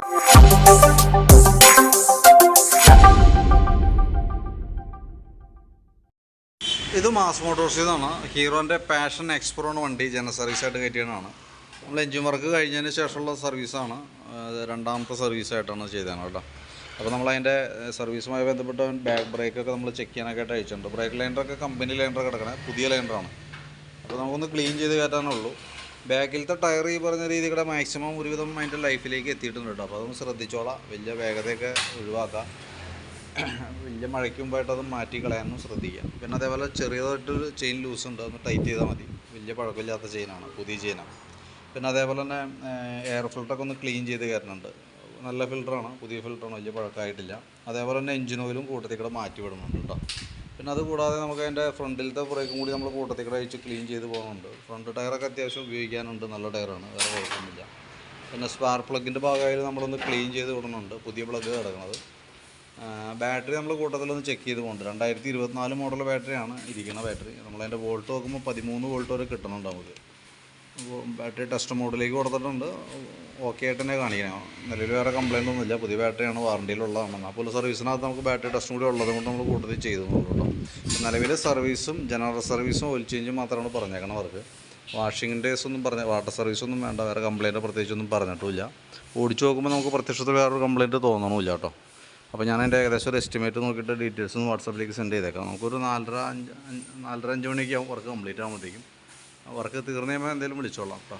ഇത് മാസ് മോട്ടോഴ്സിൽ നിന്നാണ്. ഹീറോൻ്റെ പാഷൻ എക്സ്പ്രോ എന്ന വണ്ടി ജനറൽ സർവീസായിട്ട് കയറ്റിയതാണ്. നമ്മൾ എൻജിൻ വർക്ക് കഴിഞ്ഞതിന് ശേഷമുള്ള സർവീസാണ്. രണ്ടാമത്തെ സർവീസായിട്ടാണ് ചെയ്തതാണ് കേട്ടോ. അപ്പോൾ നമ്മളതിൻ്റെ സർവീസുമായി ബന്ധപ്പെട്ട ബാക്ക് ബ്രേക്കൊക്കെ നമ്മൾ ചെക്ക് ചെയ്യാനൊക്കെ ആയിട്ട് അയച്ചിട്ടുണ്ട്. ബ്രേക്ക് ലൈനറൊക്കെ കമ്പനി ലൈനറൊക്കെ കിടക്കണേ, പുതിയ ലൈനറാണ്. അപ്പോൾ നമുക്കൊന്ന് ക്ലീൻ ചെയ്ത് കയറ്റാനുള്ളൂ. ബാക്കിലത്തെ ടയർ ഈ പറഞ്ഞ രീതിയുടെ മാക്സിമം ഒരുവിധം അതിൻ്റെ ലൈഫിലേക്ക് എത്തിയിട്ടുണ്ട് കേട്ടോ. അപ്പോൾ അതൊന്ന് ശ്രദ്ധിച്ചോളാം. വലിയ വേഗതയൊക്കെ ഒഴിവാക്കാം. വലിയ മഴയ്ക്ക് മുമ്പായിട്ട് അത് മാറ്റി കളയാനും ശ്രദ്ധിക്കുക. പിന്നെ അതേപോലെ ചെറിയതായിട്ടൊരു ചെയിൻ ലൂസ് ഉണ്ട്, അതൊന്ന് ടൈറ്റ് ചെയ്താൽ മതി. വലിയ പഴക്കമില്ലാത്ത ചെയിനാണ്, പുതിയ ചെയിനാണ്. പിന്നെ അതേപോലെ തന്നെ എയർ ഫിൽറ്ററൊക്കെ ഒന്ന് ക്ലീൻ ചെയ്ത് കയറുന്നുണ്ട്. നല്ല ഫിൽറ്ററാണ്, പുതിയ ഫിൽറ്ററാണ്, വലിയ പഴക്കമായിട്ടില്ല. അതേപോലെ തന്നെ എഞ്ചിൻ ഓയിലും കൂട്ടത്തിൽ കൂടെ മാറ്റി വിടുന്നുണ്ട് കേട്ടോ. പിന്നെ അത് കൂടാതെ നമുക്ക് അതിൻ്റെ ഫ്രണ്ടിലത്തെ ബ്രേക്കും കൂടി നമ്മൾ കൂട്ടത്തിൽ കൂടെ അയച്ച് ക്ലീൻ ചെയ്ത് പോകുന്നുണ്ട്. ഫ്രണ്ട് ടയറൊക്കെ അത്യാവശ്യം ഉപയോഗിക്കാനുണ്ട്, നല്ല ടയറാണ്, വേറെ കുഴപ്പമൊന്നുമില്ല. പിന്നെ സ്പാർക്ക് പ്ലഗിൻ്റെ ഭാഗമായാലും നമ്മളൊന്ന് ക്ലീൻ ചെയ്ത് വിടുന്നുണ്ട്, പുതിയ പ്ലഗ് കിടക്കുന്നത്. ബാറ്ററി നമ്മൾ കൂട്ടത്തിലൊന്ന് ചെക്ക് ചെയ്ത് പോകുന്നുണ്ട്. 2024 മോഡൽ ബാറ്ററിയാണ് ഇരിക്കുന്ന ബാറ്ററി. നമ്മളതിൻ്റെ വോൾട്ട് നോക്കുമ്പോൾ 13 വോൾട്ട് വരെ കിട്ടുന്നുണ്ട് നമുക്ക്. ബാറ്ററി ടെസ്റ്റ് മോഡിലേക്ക് കൊടുത്തിട്ടുണ്ട്. ഓക്കെ ആയിട്ട് തന്നെ കാണിക്കണം. നിലവിൽ വേറെ കംപ്ലയിൻ്റ് ഒന്നുമില്ല, പുതിയ ബാറ്ററിയാണ്, വാറണ്ടിയിലുള്ളതാണ്. അപ്പോൾ സർവീസിനകത്ത് നമുക്ക് ബാറ്ററി ടെസ്റ്റും കൂടി ഉള്ളത് കൊണ്ട് നമ്മൾ കൂട്ടത്തിൽ ചെയ്തു കേട്ടോ. നിലവിൽ സർവീസും ജനറൽ സർവീസും ഓയിൽ ചേഞ്ചും മാത്രമാണ് പറഞ്ഞേക്കണം അവർക്ക്. വാഷിങ്ങിൻ്റെ ഒന്നും വാട്ടർ സർവീസൊന്നും വേണ്ട, വേറെ കംപ്ലയിൻറ്റ് പ്രത്യേകിച്ചൊന്നും പറഞ്ഞിട്ടുമില്ല. ഓടിച്ച് നോക്കുമ്പോൾ നമുക്ക് പ്രത്യക്ഷത്തിൽ വേറൊരു കംപ്ലയിൻറ്റ് തോന്നണമില്ല കേട്ടോ. അപ്പോൾ ഞാൻ എൻ്റെ ഏകദേശം ഒരു എസ്റ്റിമേറ്റ് നോക്കിയിട്ട് ഡീറ്റെയിൽസ് ഒന്ന് വാട്സാപ്പിലേക്ക് സെൻഡ് ചെയ്തേക്കാം. നമുക്കൊരു 4:30-5 മണിയൊക്കെ ആവും വർക്ക് കംപ്ലീറ്റ് ആകുമ്പോഴത്തേക്കും. വർക്ക് തീർന്നു കഴിയുമ്പോൾ എന്തെങ്കിലും വിളിച്ചോളാം കേട്ടോ.